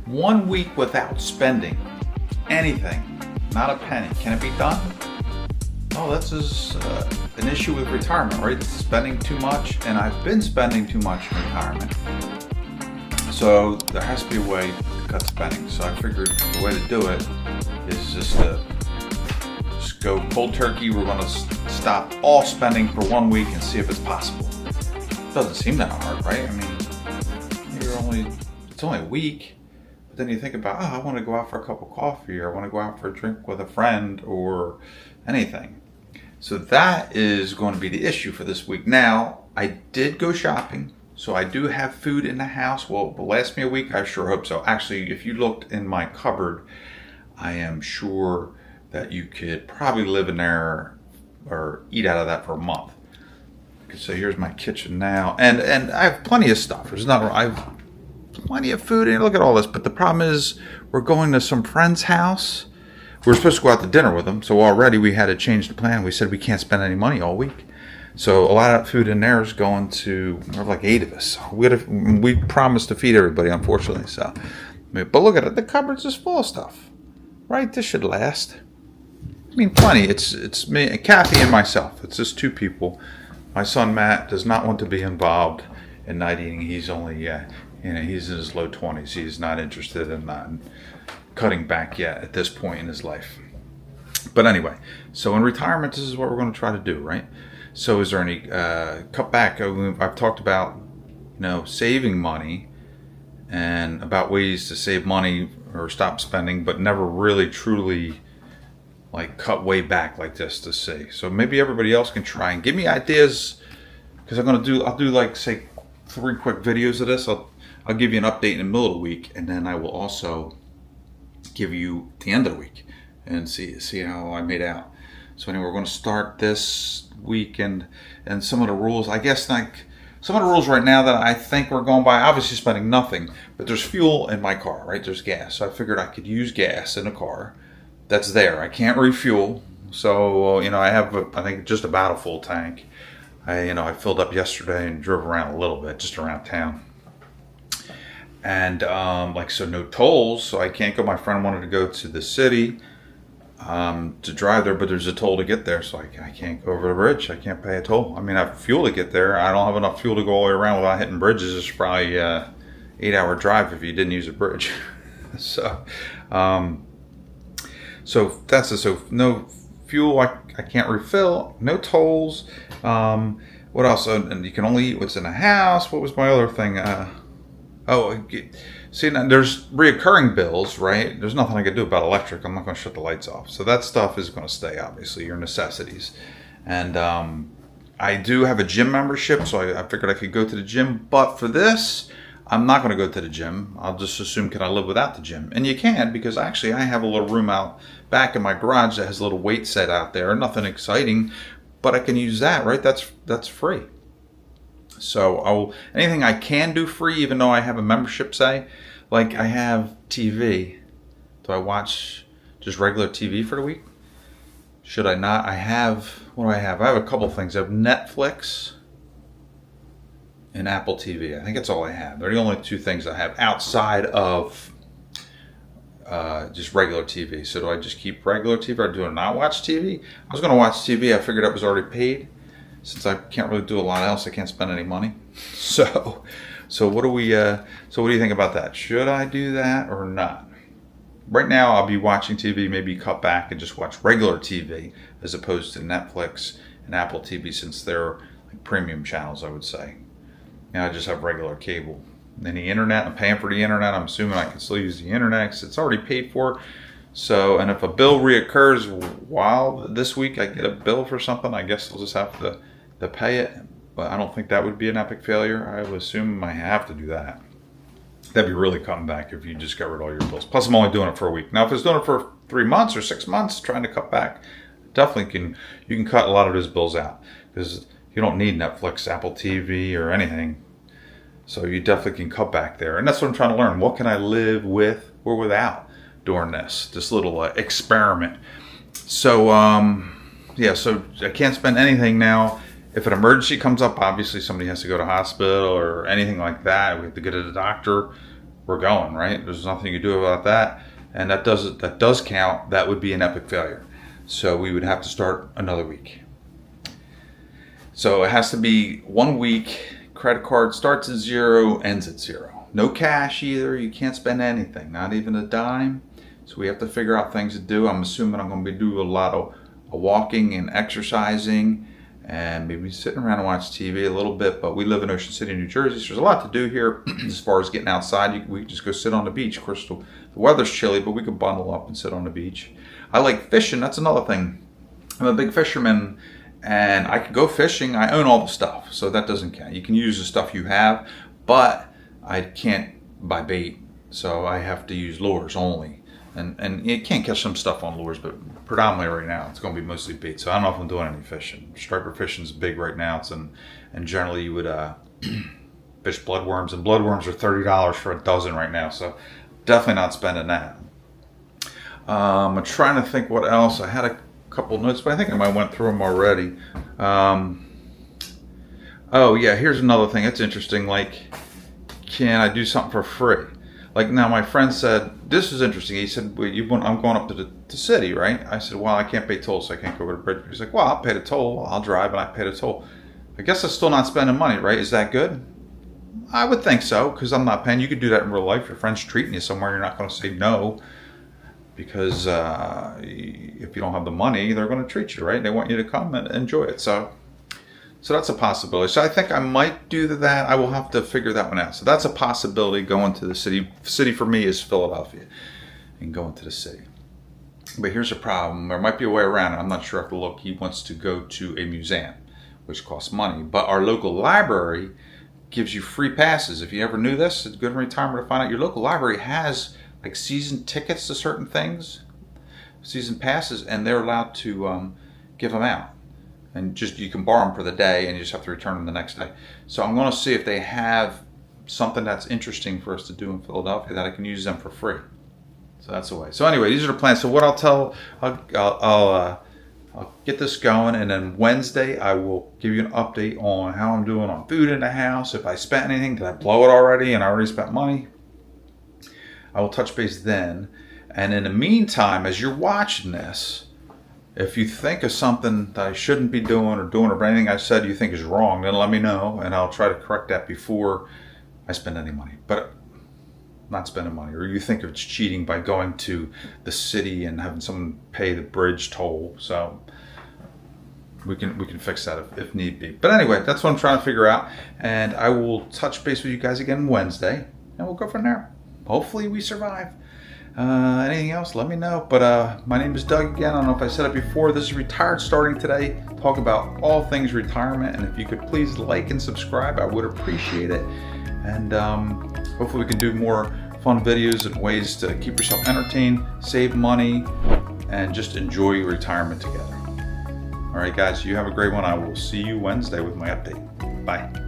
1 week without spending anything, not a penny. Can it be done? Oh, that's an issue with retirement, right? Spending too much, and I've been spending too much in retirement. So there has to be a way to cut spending. So I figured the way to do it is just to go cold turkey. We're going to stop all spending for 1 week and see if it's possible. It doesn't seem that hard, right? I mean, it's only a week. But then you think about, I want to go out for a cup of coffee, or I want to go out for a drink with a friend, or anything. So that is going to be the issue for this week. Now, I did go shopping, so I do have food in the house. Will it last me a week? I sure hope so. Actually, if you looked in my cupboard, I am sure that you could probably live in there or eat out of that for a month. So here's my kitchen now, and I have plenty of stuff. There's not, I have plenty of food, and look at all this. But the problem is, we're going to some friend's house. We were supposed to go out to dinner with them, so already we had to change the plan. We said we can't spend any money all week. So a lot of food in there is going to, we're like 8 of us. We promised to feed everybody, unfortunately. So, but look at it, the cupboard's just full of stuff, right? This should last. I mean, plenty. It's me, Kathy, and myself. It's just 2 people. My son Matt does not want to be involved in night eating. He's only, he's in his low 20s. He's not interested in cutting back yet at this point in his life. But anyway, so in retirement, this is what we're going to try to do, right? So is there any cut back? I've talked about, saving money and about ways to save money or stop spending, but never really truly like cut way back like this to see. So maybe everybody else can try and give me ideas, because I'll do like, say, 3 quick videos of this. I'll give you an update in the middle of the week, and then I will also give you the end of the week and see how I made out. So anyway, we're going to start this week, and some of the rules, I guess, like some of the rules right now that I think we're going by, obviously spending nothing, but there's fuel in my car, right? There's gas. So I figured I could use gas in a car that's there. I can't refuel. So, I have, I think, just about a full tank. I filled up yesterday and drove around a little bit, just around town. And, so no tolls, so I can't go. My friend wanted to go to the city to drive there, but there's a toll to get there, so I can't go over the bridge. I can't pay a toll. I mean, I have fuel to get there. I don't have enough fuel to go all the way around without hitting bridges. It's probably an 8-hour drive if you didn't use a bridge. So no fuel. I can't refill. No tolls. What else? And you can only eat what's in the house. What was my other thing? See, now there's reoccurring bills, right? There's nothing I can do about electric. I'm not going to shut the lights off. So that stuff is going to stay, obviously, your necessities. And I do have a gym membership, so I figured I could go to the gym. But for this, I'm not going to go to the gym. I'll just assume, can I live without the gym? And you can, because actually I have a little room out back in my garage that has a little weight set out there. Nothing exciting, but I can use that, right? That's free. So anything I can do free, even though I have a membership, say, like I have TV. Do I watch just regular TV for the week? Should I not? What do I have? I have a couple things. I have Netflix and Apple TV. I think that's all I have. They're the only 2 things I have outside of just regular TV. So do I just keep regular TV, or do I not watch TV? I was going to watch TV. I figured that was already paid. Since I can't really do a lot else, I can't spend any money. So what do you think about that? Should I do that or not? Right now, I'll be watching TV, maybe cut back and just watch regular TV as opposed to Netflix and Apple TV, since they're like premium channels, I would say. I just have regular cable. And the internet, I'm paying for the internet. I'm assuming I can still use the internet because it's already paid for. So, and if a bill reoccurs while this week I get a bill for something, I guess I'll just have to pay it. But I don't think that would be an epic failure. I would assume I have to do that. That'd be really cutting back if you just got rid of all your bills. Plus, I'm only doing it for a week. Now, if it's doing it for 3 months or 6 months, trying to cut back, definitely you can cut a lot of those bills out, because you don't need Netflix, Apple TV, or anything. So you definitely can cut back there. And that's what I'm trying to learn. What can I live with or without during this little experiment? So, so I can't spend anything now. If an emergency comes up, obviously somebody has to go to hospital or anything like that. We have to go to the doctor. we're going, right? There's nothing you can do about that. And that does count. That would be an epic failure. So we would have to start another week. So it has to be 1 week. Credit card starts at 0, ends at 0. No cash either. You can't spend anything, not even a dime. So we have to figure out things to do. I'm assuming I'm going to be doing a lot of walking and exercising, and maybe sitting around and watch TV a little bit. But we live in Ocean City, New Jersey, so there's a lot to do here as far as getting outside. We just go sit on the beach. Of course, the weather's chilly, but we could bundle up and sit on the beach. I like fishing. That's another thing. I'm a big fisherman, and I could go fishing. I own all the stuff, so that doesn't count. You can use the stuff you have, but I can't buy bait, so I have to use lures only. And you can't catch some stuff on lures, but predominantly right now it's going to be mostly bait. So I don't know if I'm doing any fishing. Striper fishing is big right now. And generally you would fish bloodworms, and bloodworms are $30 for a dozen right now. So definitely not spending that. I'm trying to think what else. I had a couple notes, but I think I might went through them already. Oh yeah, here's another thing that's interesting. Like, can I do something for free? Like, now my friend said, this is interesting. He said, well, I'm going up to the city, right? I said, well, I can't pay toll, so I can't go over the bridge. He's like, well, I'll pay the toll. I'll drive and I pay the toll. I guess I'm still not spending money, right? Is that good? I would think so, because I'm not paying. You could do that in real life. Your friend's treating you somewhere, you're not going to say no, because if you don't have the money, they're going to treat you, right? They want you to come and enjoy it. So that's a possibility. So I think I might do that. I will have to figure that one out. So that's a possibility, going to the city. City for me is Philadelphia, and going to the city. But here's a problem. There might be a way around it. I'm not sure. I have to look. He wants to go to a museum, which costs money. But our local library gives you free passes. If you ever knew this, it's good in retirement to find out. Your local library has like season tickets to certain things, season passes, and they're allowed to give them out. And just, you can borrow them for the day, and you just have to return them the next day. So I'm going to see if they have something that's interesting for us to do in Philadelphia that I can use them for free. So that's the way. So anyway, these are the plans. So what I'll get this going, and then Wednesday I will give you an update on how I'm doing on food in the house. If I spent anything, did I blow it already, and I already spent money? I will touch base then. And in the meantime, as you're watching this, if you think of something that I shouldn't be doing, or anything I said you think is wrong, then let me know, and I'll try to correct that before I spend any money. But not spending money, or you think it's cheating by going to the city and having someone pay the bridge toll. So we can fix that if need be. But anyway, that's what I'm trying to figure out, and I will touch base with you guys again Wednesday, and we'll go from there. Hopefully we survive. Anything else, let me know. But my name is Doug again. I don't know if I said it before. This is Retired Starting Today. Talk about all things retirement. And if you could please like and subscribe, I would appreciate it. And hopefully we can do more fun videos and ways to keep yourself entertained, save money, and just enjoy your retirement together. All right, guys, you have a great one. I will see you Wednesday with my update. Bye.